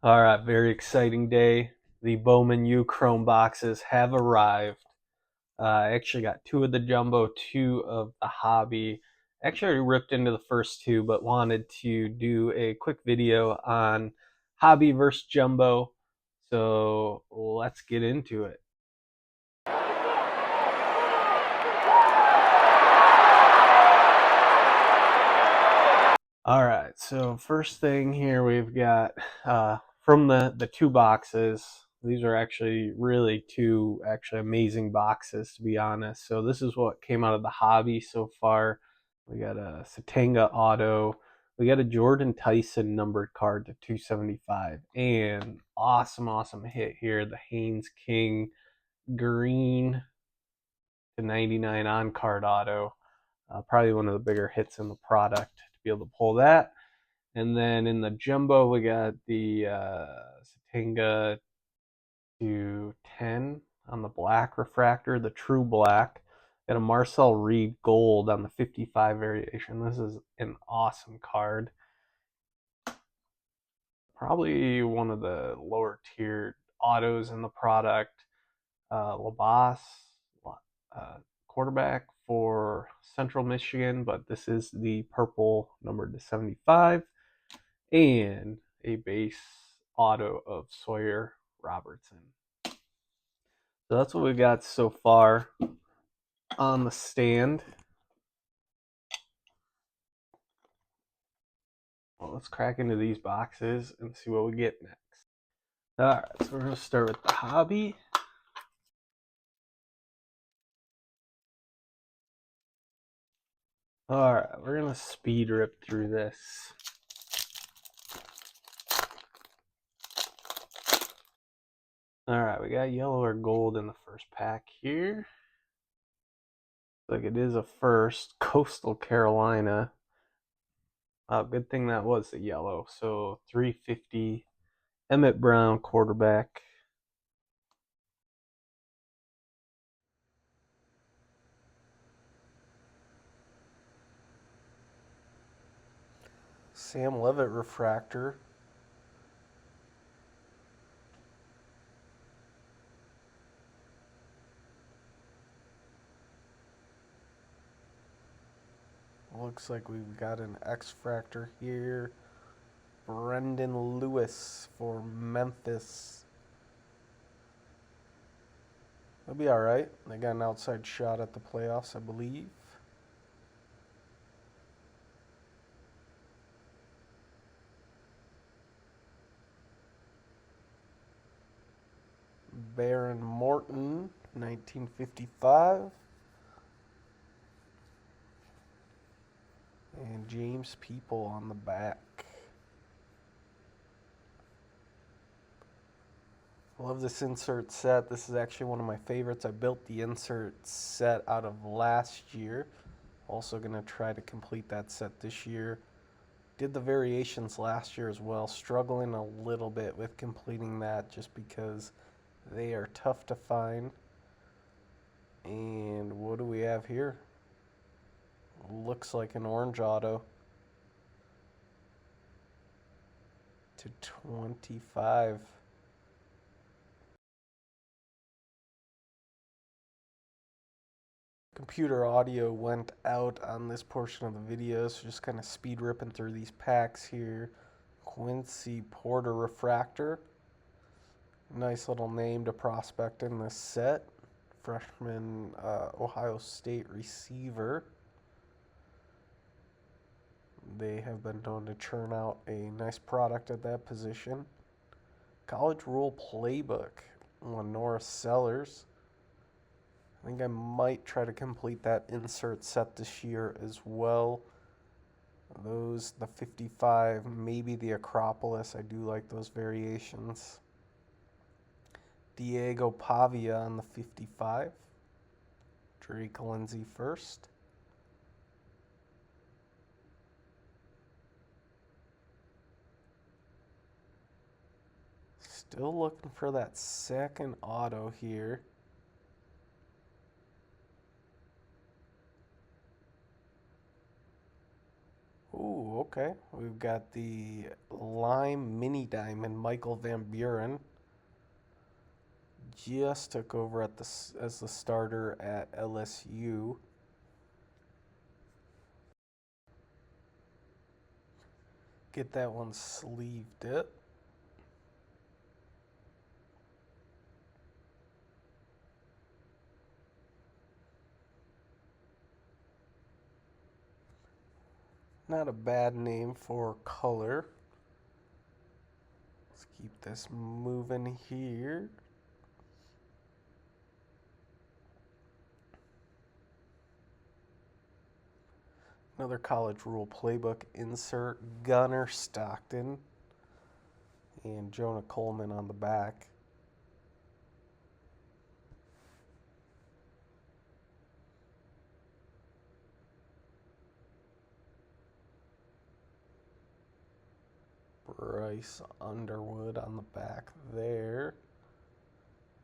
All right, very exciting day. The Bowman U Chrome boxes have arrived. I actually got two of the jumbo, two of the hobby. Actually, I ripped into the first two, but wanted to do a quick video on hobby versus jumbo. So let's get into it. All right, so first thing here we've got from the two boxes. These are actually really two amazing boxes, to be honest. So this is what came out of the hobby so far. We got a Satanga auto. We got a Jordan Tyson numbered card to 275, and awesome hit here, the Haynes King green to 99 on card auto. Probably one of the bigger hits in the product to be able to pull that. And then in the jumbo, we got the Satanga to 10 on the black refractor, the true black. Got a Marcel Reed gold on the 55 variation. This is an awesome card. Probably one of the lower tiered autos in the product. Labas, quarterback for Central Michigan, but this is the purple numbered to 75. And a base auto of Sawyer Robertson. So that's what we got so far on the stand. Well, let's crack into these boxes and see what we get next. Alright, so we're going to start with the hobby. Alright, we're going to speed rip through this. Alright, we got yellow or gold in the first pack here. Looks like it is a first. Coastal Carolina. Good thing that was the yellow. So 350. Emmett Brown, quarterback. Sam Levitt refractor. Looks like we've got an X-Fractor here. Brendan Lewis for Memphis. They'll be alright. They got an outside shot at the playoffs, I believe. Baron Morton, 1955. And James People on the back. I love this insert set. This is actually one of my favorites. I built the insert set out of last year. Also going to try to complete that set this year. Did the variations last year as well. Struggling a little bit with completing that just because they are tough to find. And what do we have here? Looks like an orange auto to 25. Computer audio went out on this portion of the video, so just kind of speed ripping through these packs here. Quincy Porter refractor. Nice little name to prospect in this set. Freshman Ohio State receiver. They have been known to churn out a nice product at that position. College Rule Playbook. Lenora Sellers. I think I might try to complete that insert set this year as well. Those, the 55, maybe the Acropolis. I do like those variations. Diego Pavia on the 55. Drake Lindsay first. Still looking for that second auto here. Ooh, okay. We've got the Lime Mini Diamond Michael Van Buren. Just took over as the starter at LSU. Get that one sleeved up. Not a bad name for color. Let's keep this moving here. Another college rule playbook insert. Gunner Stockton and Jonah Coleman on the back. Bryce Underwood on the back there.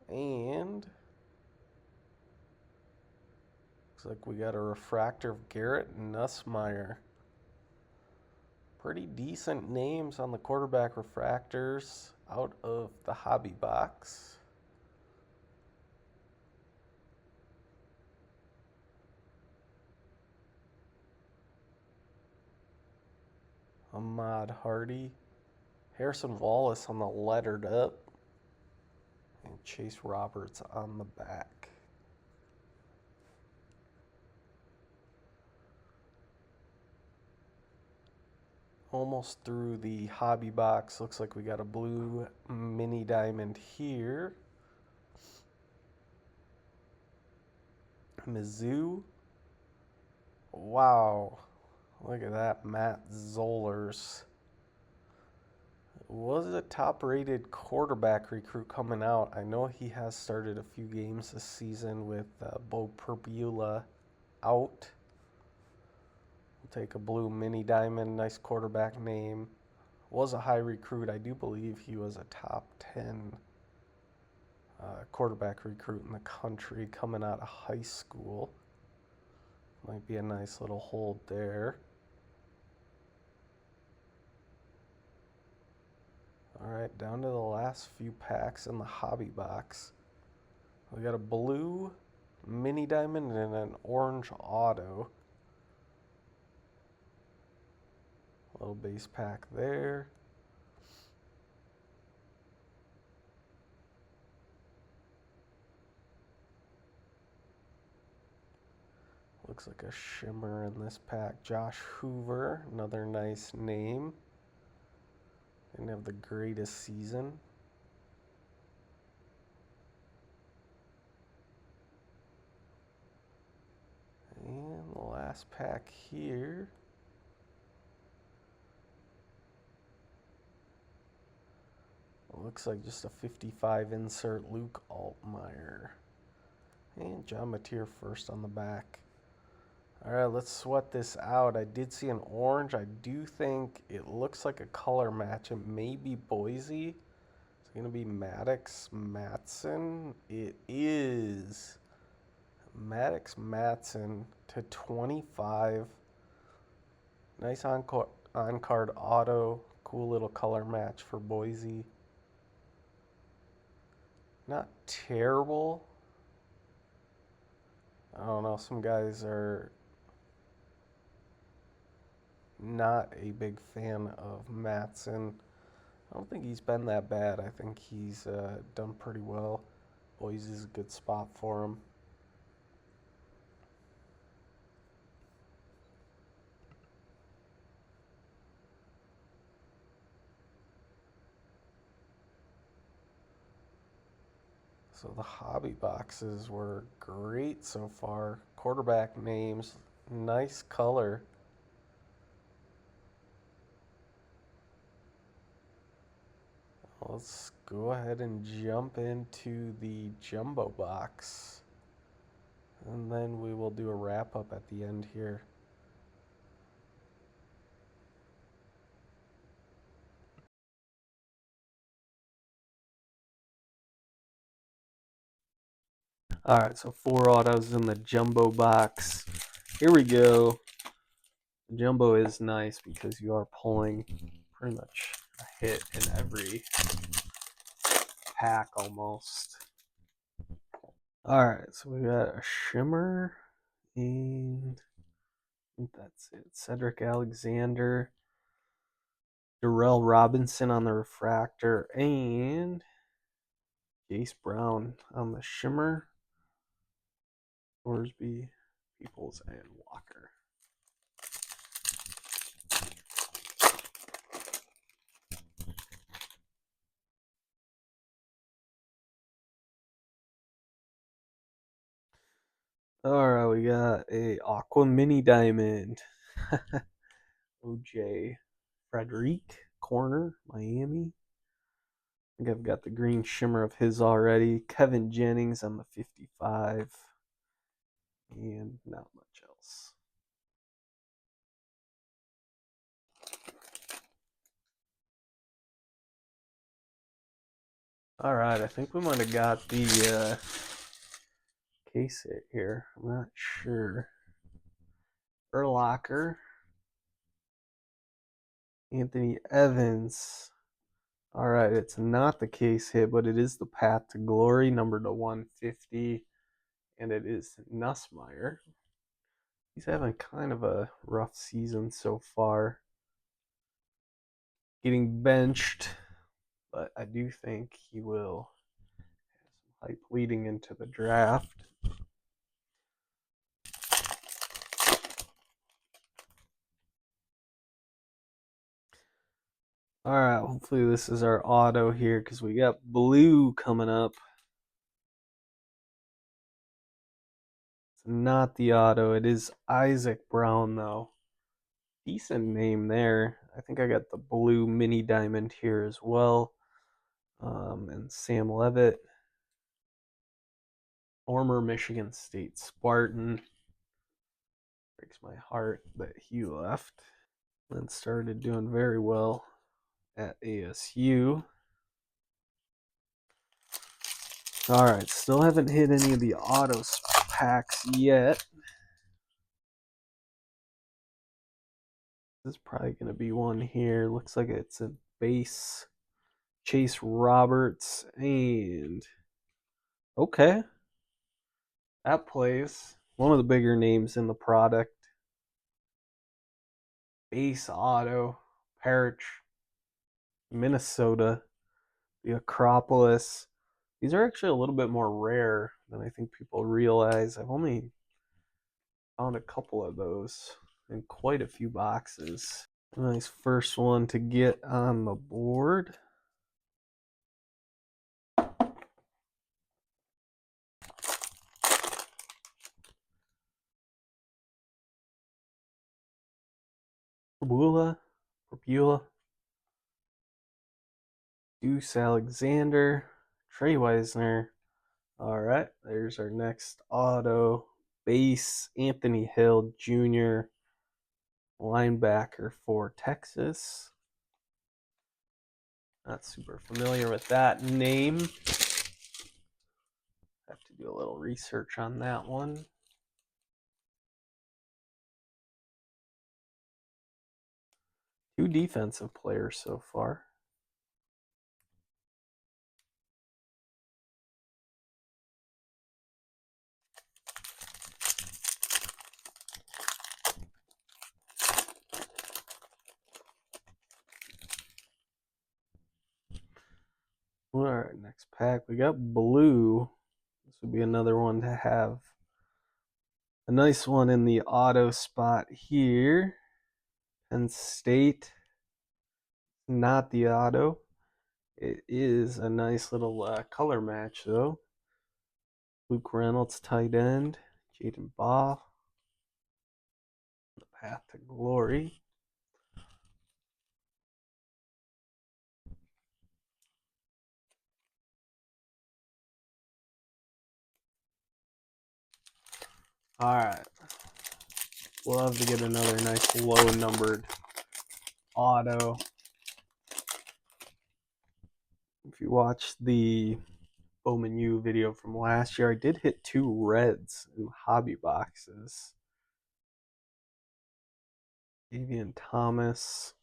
And looks like we got a refractor of Garrett Nussmeier. Pretty decent names on the quarterback refractors out of the hobby box. Ahmad Hardy. Harrison Wallace on the lettered up. And Chase Roberts on the back. Almost through the hobby box. Looks like we got a blue mini diamond here. Mizzou. Wow. Look at that. Matt Zollers. Was a top-rated quarterback recruit coming out. I know he has started a few games this season with Bo Perbula out. We'll take a blue mini diamond, nice quarterback name. Was a high recruit. I do believe he was a top 10 quarterback recruit in the country coming out of high school. Might be a nice little hold there. All right, down to the last few packs in the hobby box. We got a blue mini diamond and an orange auto. Little base pack there. Looks like a shimmer in this pack. Josh Hoover, another nice name. Didn't have the greatest season. And the last pack here. Looks like just a 55 insert Luke Altmaier. And John Mateer first on the back. All right, let's sweat this out. I did see an orange. I do think it looks like a color match. It may be Boise. It's going to be Maddox Matson. It is Maddox Matson to 25. Nice on-card auto. Cool little color match for Boise. Not terrible. I don't know. Some guys are not a big fan of Matson. I don't think he's been that bad. I think he's done pretty well. Boise's a good spot for him. So the hobby boxes were great so far. Quarterback names, nice color. Let's go ahead and jump into the jumbo box. And then we will do a wrap up at the end here. All right, so 4 autos in the jumbo box. Here we go. The jumbo is nice because you are pulling pretty much a hit in every pack almost. Alright, so we got a shimmer, and I think that's it. Cedric Alexander, Darrell Robinson on the refractor, and Jace Brown on the shimmer. Orsby, Peoples, and Walker. Alright, we got a Aqua Mini Diamond. OJ Frederic, corner, Miami. I think I've got the green shimmer of his already. Kevin Jennings on the 55. And not much else. Alright, I think we might have got the case hit here. I'm not sure. Urlacher. Anthony Evans. Alright, it's not the case hit, but it is the Path to Glory, number to 150. And it is Nussmeier. He's having kind of a rough season so far. Getting benched, but I do think he will have some hype leading into the draft. Alright, hopefully this is our auto here because we got blue coming up. It's not the auto. It is Isaac Brown, though. Decent name there. I think I got the blue mini diamond here as well. And Sam Levitt. Former Michigan State Spartan. Breaks my heart that he left. Then started doing very well at ASU. Alright, still haven't hit any of the auto packs yet. This is probably going to be one here. Looks like it's a base. Chase Roberts, and okay, that plays. One of the bigger names in the product. Base auto, Parrish, Minnesota, the Acropolis. These are actually a little bit more rare than I think people realize. I've only found a couple of those in quite a few boxes. A nice first one to get on the board. Pabula, Deuce Alexander, Trey Wisner. All right, there's our next auto. Base, Anthony Hill Jr., linebacker for Texas. Not super familiar with that name. Have to do a little research on that one. Two defensive players so far. All right, next pack. We got blue. This would be another one to have. A nice one in the auto spot here. Penn State. Not the auto. It is a nice little color match, though. Luke Reynolds, tight end. Jaden Baugh. The Path to Glory. All right. Love to get another nice low numbered auto. If you watch the Bowman U video from last year, I did hit 2 reds in hobby boxes. Davian Thomas,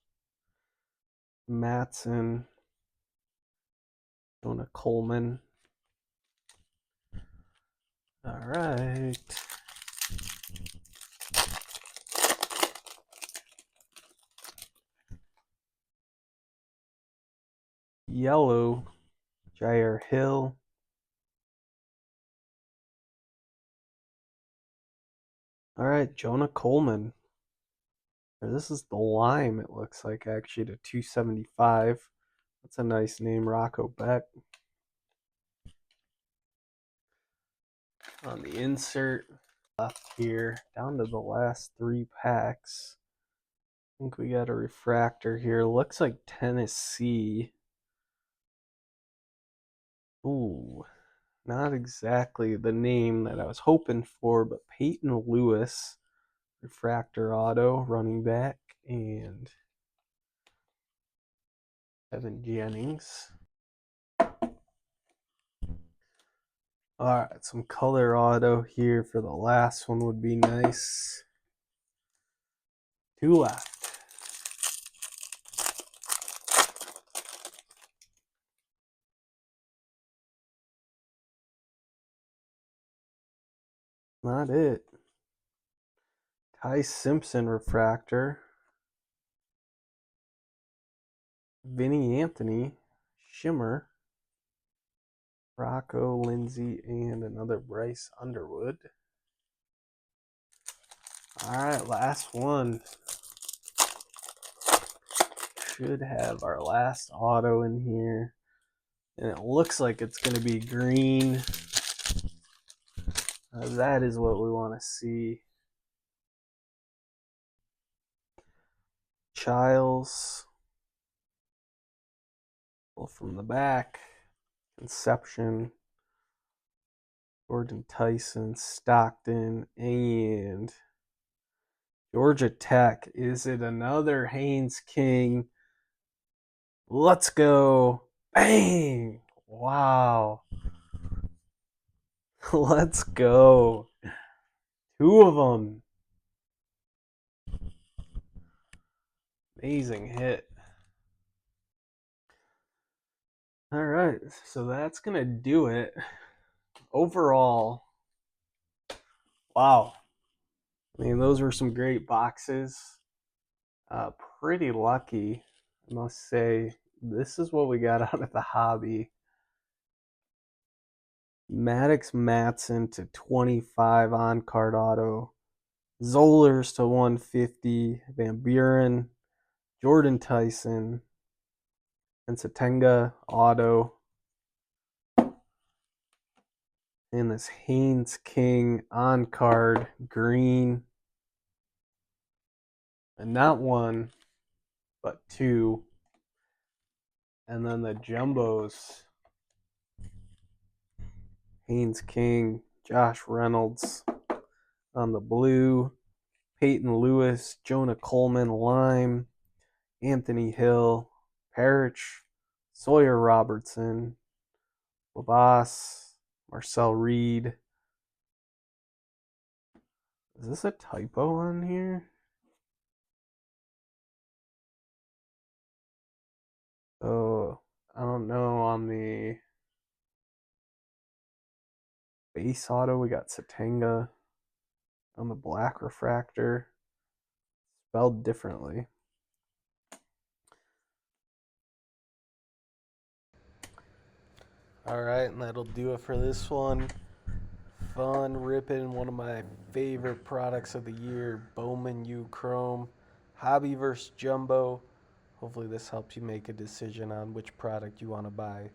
Matson, Jonah Coleman. All right. Yellow, Jair Hill. All right, Jonah Coleman. This is the lime, it looks like, actually, to 275. That's a nice name, Rocco Beck. On the insert, left here, down to the last 3 packs. I think we got a refractor here. Looks like Tennessee. Ooh, not exactly the name that I was hoping for, but Peyton Lewis, refractor auto, running back, and Evan Jennings. All right, some color auto here for the last one would be nice. 2 left. Not it. Ty Simpson refractor. Vinny Anthony, shimmer. Rocco, Lindsay, and another Bryce Underwood. All right, last one. Should have our last auto in here. And it looks like it's going to be green. That is what we want to see. Childs. From the back. Conception. Jordan Tyson, Stockton, and Georgia Tech. Is it another Haynes King? Let's go. Bang! Wow. Let's go. 2 of them. Amazing hit. All right, so that's going to do it. Overall, wow. I mean, those were some great boxes. Pretty lucky, I must say. This is what we got out of the hobby. Maddox Matson to 25 on card auto. Zollers to 150. Van Buren, Jordan Tyson, and Satenga auto. And this Haynes King on card green. And not 1, but 2. And then the jumbos. Haynes King, Josh Reynolds on the blue. Peyton Lewis, Jonah Coleman, lime. Anthony Hill, Parrish, Sawyer Robertson, Labas, Marcel Reed. Is this a typo on here? Oh, I don't know. On the base auto, we got Satenga. On the black refractor, spelled differently. All right, and that'll do it for this one. Fun ripping, one of my favorite products of the year, Bowman U Chrome, Hobby vs. Jumbo. Hopefully this helps you make a decision on which product you want to buy.